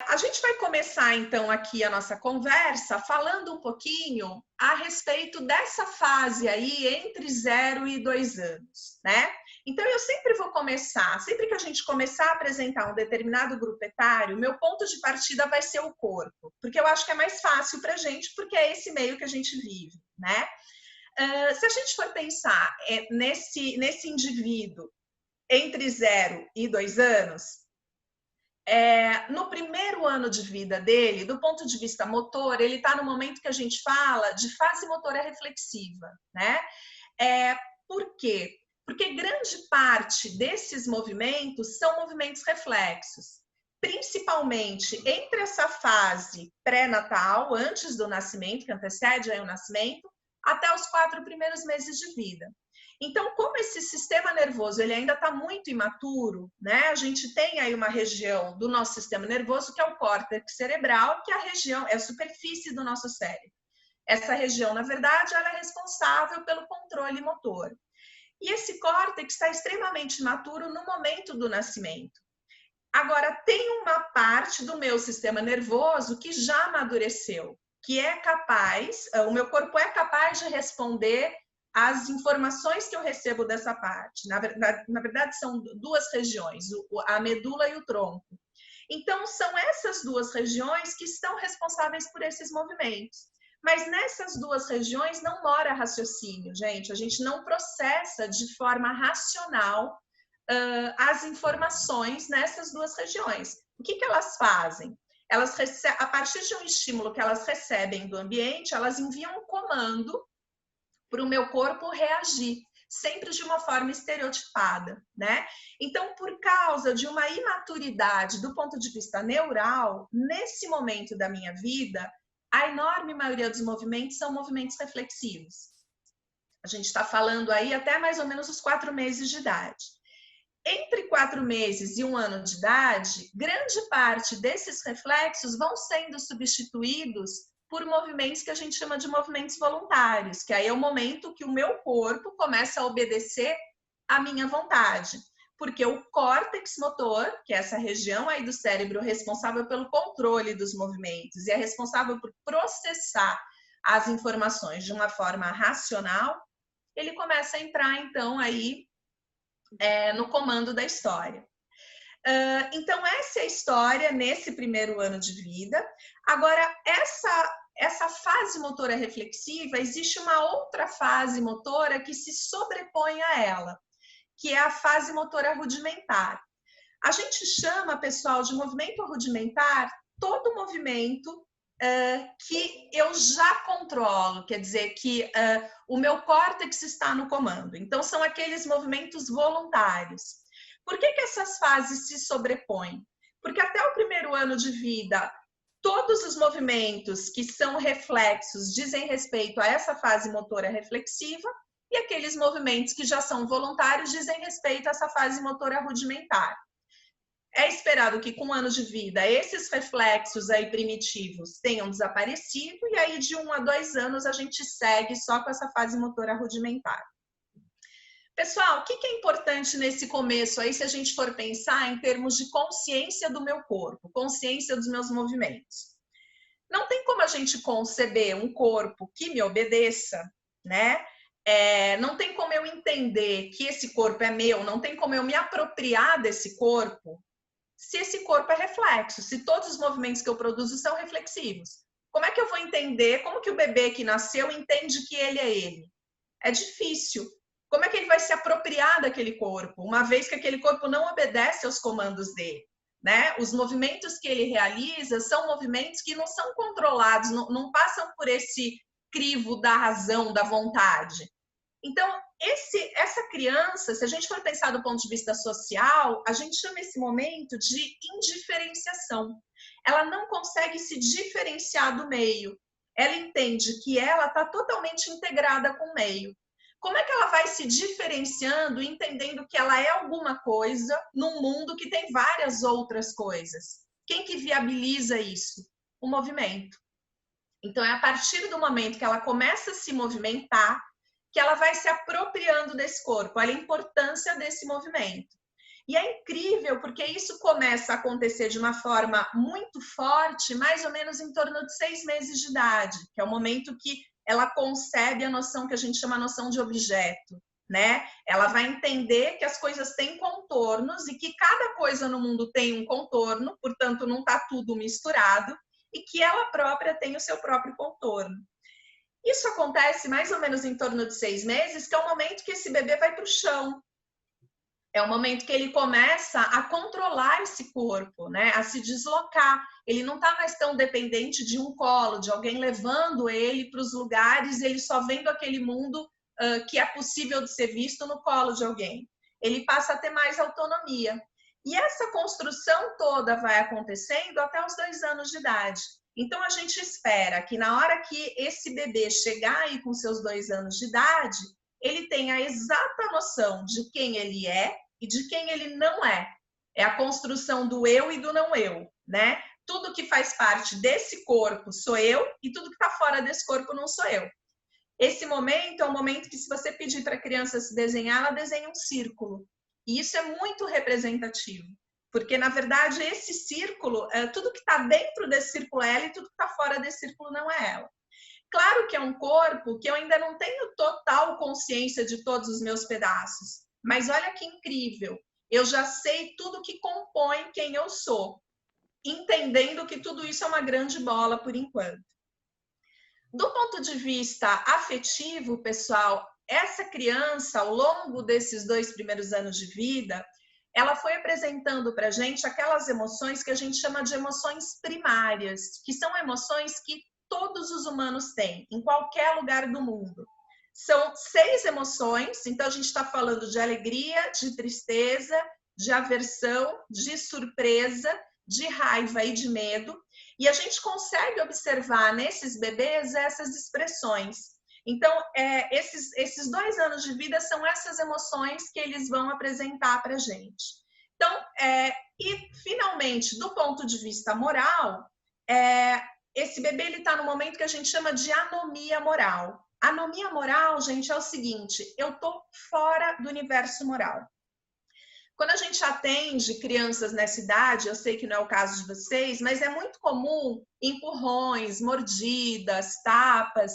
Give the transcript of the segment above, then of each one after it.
A gente vai começar, então, aqui a nossa conversa falando um pouquinho a respeito dessa fase aí entre 0 e 2 anos, né? Então, eu sempre vou começar, sempre que a gente começar a apresentar um determinado grupo etário, meu ponto de partida vai ser o corpo, porque eu acho que é mais fácil para a gente, porque é esse meio que a gente vive, né? Se a gente for pensar nesse indivíduo entre 0 e 2 anos, no primeiro ano de vida dele, do ponto de vista motor, ele está no momento que a gente fala de fase motora reflexiva, né? Por quê? Porque grande parte desses movimentos são movimentos reflexos, principalmente entre essa fase pré-natal, antes do nascimento, que antecede aí o nascimento, até os 4 primeiros meses de vida. Então, como esse sistema nervoso ele ainda está muito imaturo, né? A gente tem aí uma região do nosso sistema nervoso que é o córtex cerebral, que é a região, é a superfície do nosso cérebro. Essa região, na verdade, ela é responsável pelo controle motor. E esse córtex está extremamente imaturo no momento do nascimento. Agora, tem uma parte do meu sistema nervoso que já amadureceu, que é capaz, o meu corpo é capaz de responder às informações que eu recebo dessa parte. Na verdade, são duas regiões, a medula e o tronco. Então, são essas duas regiões que estão responsáveis por esses movimentos. Mas nessas duas regiões não mora raciocínio, gente. A gente não processa de forma racional as informações nessas duas regiões. O que elas fazem? Elas a partir de um estímulo que elas recebem do ambiente, elas enviam um comando para o meu corpo reagir, sempre de uma forma estereotipada, né? Então, por causa de uma imaturidade do ponto de vista neural, nesse momento da minha vida, a enorme maioria dos movimentos são movimentos reflexivos. A gente está falando aí até mais ou menos os 4 meses de idade. Entre 4 meses e 1 ano de idade, grande parte desses reflexos vão sendo substituídos por movimentos que a gente chama de movimentos voluntários, que aí é o momento que o meu corpo começa a obedecer à minha vontade. Porque o córtex motor, que é essa região aí do cérebro responsável pelo controle dos movimentos e é responsável por processar as informações de uma forma racional, ele começa a entrar, então, aí no comando da história. Então, essa é a história nesse primeiro ano de vida. Agora, essa fase motora reflexiva, existe uma outra fase motora que se sobrepõe a ela, que é a fase motora rudimentar. A gente chama, pessoal, de movimento rudimentar todo movimento que eu já controlo, quer dizer, que o meu córtex está no comando. Então, são aqueles movimentos voluntários. Por que essas fases se sobrepõem? Porque até o primeiro ano de vida, todos os movimentos que são reflexos dizem respeito a essa fase motora reflexiva, e aqueles movimentos que já são voluntários dizem respeito a essa fase motora rudimentar. É esperado que com 1 ano de vida esses reflexos aí primitivos tenham desaparecido e aí de 1 a 2 anos a gente segue só com essa fase motora rudimentar. Pessoal, o que é importante nesse começo aí se a gente for pensar em termos de consciência do meu corpo, consciência dos meus movimentos? Não tem como a gente conceber um corpo que me obedeça, né? Não tem como eu entender que esse corpo é meu, não tem como eu me apropriar desse corpo se esse corpo é reflexo, se todos os movimentos que eu produzo são reflexivos. Como é que eu vou entender, como que o bebê que nasceu entende que ele é ele? É difícil. Como é que ele vai se apropriar daquele corpo, uma vez que aquele corpo não obedece aos comandos dele? Né? Os movimentos que ele realiza são movimentos que não são controlados, não passam por esse crivo da razão, da vontade. Então, essa criança, se a gente for pensar do ponto de vista social, a gente chama esse momento de indiferenciação. Ela não consegue se diferenciar do meio. Ela entende que ela está totalmente integrada com o meio. Como é que ela vai se diferenciando, entendendo que ela é alguma coisa num mundo que tem várias outras coisas? Quem que viabiliza isso? O movimento. Então, é a partir do momento que ela começa a se movimentar, que ela vai se apropriando desse corpo, olha a importância desse movimento. E é incrível porque isso começa a acontecer de uma forma muito forte, mais ou menos em torno de 6 meses de idade, que é o momento que ela concebe a noção que a gente chama a noção de objeto, né? Ela vai entender que as coisas têm contornos e que cada coisa no mundo tem um contorno, portanto não está tudo misturado, e que ela própria tem o seu próprio contorno. Isso acontece mais ou menos em torno de 6 meses, que é o momento que esse bebê vai para o chão. É o momento que ele começa a controlar esse corpo, né? A se deslocar. Ele não está mais tão dependente de um colo, de alguém levando ele para os lugares, ele só vendo aquele mundo que é possível de ser visto no colo de alguém. Ele passa a ter mais autonomia. E essa construção toda vai acontecendo até os 2 anos de idade. Então, a gente espera que na hora que esse bebê chegar aí com seus 2 anos de idade, ele tem a exata noção de quem ele é e de quem ele não é. É a construção do eu e do não eu, né? Tudo que faz parte desse corpo sou eu e tudo que está fora desse corpo não sou eu. Esse momento é um momento que, se você pedir para a criança se desenhar, ela desenha um círculo. E isso é muito representativo, porque, na verdade, esse círculo, tudo que está dentro desse círculo é ela e tudo que está fora desse círculo não é ela. Claro que é um corpo que eu ainda não tenho total consciência de todos os meus pedaços, mas olha que incrível, eu já sei tudo que compõe quem eu sou, entendendo que tudo isso é uma grande bola por enquanto. Do ponto de vista afetivo, pessoal, essa criança, ao longo desses 2 primeiros anos de vida, ela foi apresentando para a gente aquelas emoções que a gente chama de emoções primárias, que são emoções que todos os humanos têm, em qualquer lugar do mundo. São 6 emoções, então a gente está falando de alegria, de tristeza, de aversão, de surpresa, de raiva e de medo. E a gente consegue observar nesses bebês essas expressões. Então, esses 2 anos de vida são essas emoções que eles vão apresentar para a gente. Então, e finalmente, do ponto de vista moral, esse bebê está no momento que a gente chama de anomia moral. Anomia moral, gente, é o seguinte: eu estou fora do universo moral. Quando a gente atende crianças nessa idade, eu sei que não é o caso de vocês, mas é muito comum empurrões, mordidas, tapas.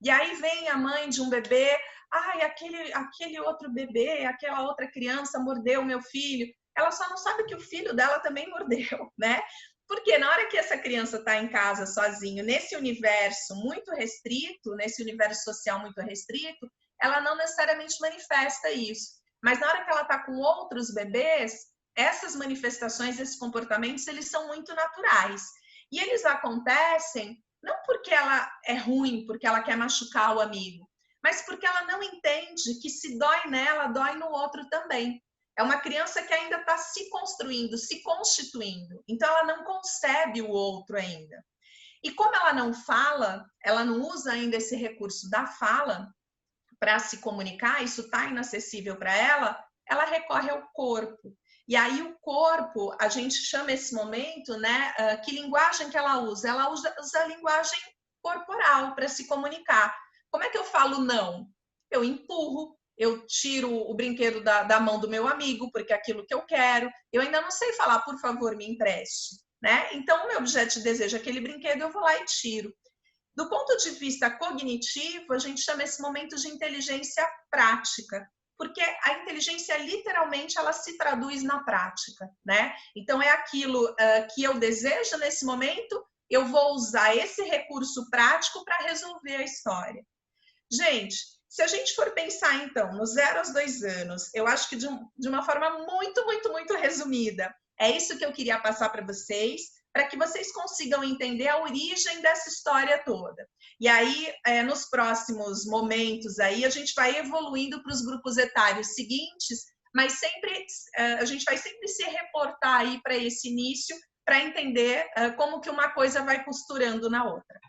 E aí vem a mãe de um bebê, ai, aquele outro bebê, aquela outra criança mordeu meu filho. Ela só não sabe que o filho dela também mordeu, né? Porque na hora que essa criança está em casa sozinho, nesse universo muito restrito, nesse universo social muito restrito, ela não necessariamente manifesta isso. Mas na hora que ela está com outros bebês, essas manifestações, esses comportamentos, eles são muito naturais. E eles acontecem não porque ela é ruim, porque ela quer machucar o amigo, mas porque ela não entende que se dói nela, dói no outro também. É uma criança que ainda está se construindo, se constituindo. Então, ela não concebe o outro ainda. E como ela não fala, ela não usa ainda esse recurso da fala para se comunicar, isso está inacessível para ela, ela recorre ao corpo. E aí o corpo, a gente chama esse momento, né? Que linguagem que ela usa? Ela usa a linguagem corporal para se comunicar. Como é que eu falo não? Eu empurro, eu tiro o brinquedo da mão do meu amigo, porque é aquilo que eu quero. Eu ainda não sei falar, por favor, me empreste, né? Então, o meu objeto de desejo é aquele brinquedo, eu vou lá e tiro. Do ponto de vista cognitivo, a gente chama esse momento de inteligência prática, porque a inteligência, literalmente, ela se traduz na prática, né? Então, é aquilo que eu desejo nesse momento, eu vou usar esse recurso prático para resolver a história. Gente, se a gente for pensar, então, no 0 aos 2 anos, eu acho que de uma forma muito, muito, muito resumida, é isso que eu queria passar para vocês, para que vocês consigam entender a origem dessa história toda. E aí, nos próximos momentos, aí, a gente vai evoluindo para os grupos etários seguintes, mas sempre a gente vai sempre se reportar aí para esse início, para entender como que uma coisa vai costurando na outra.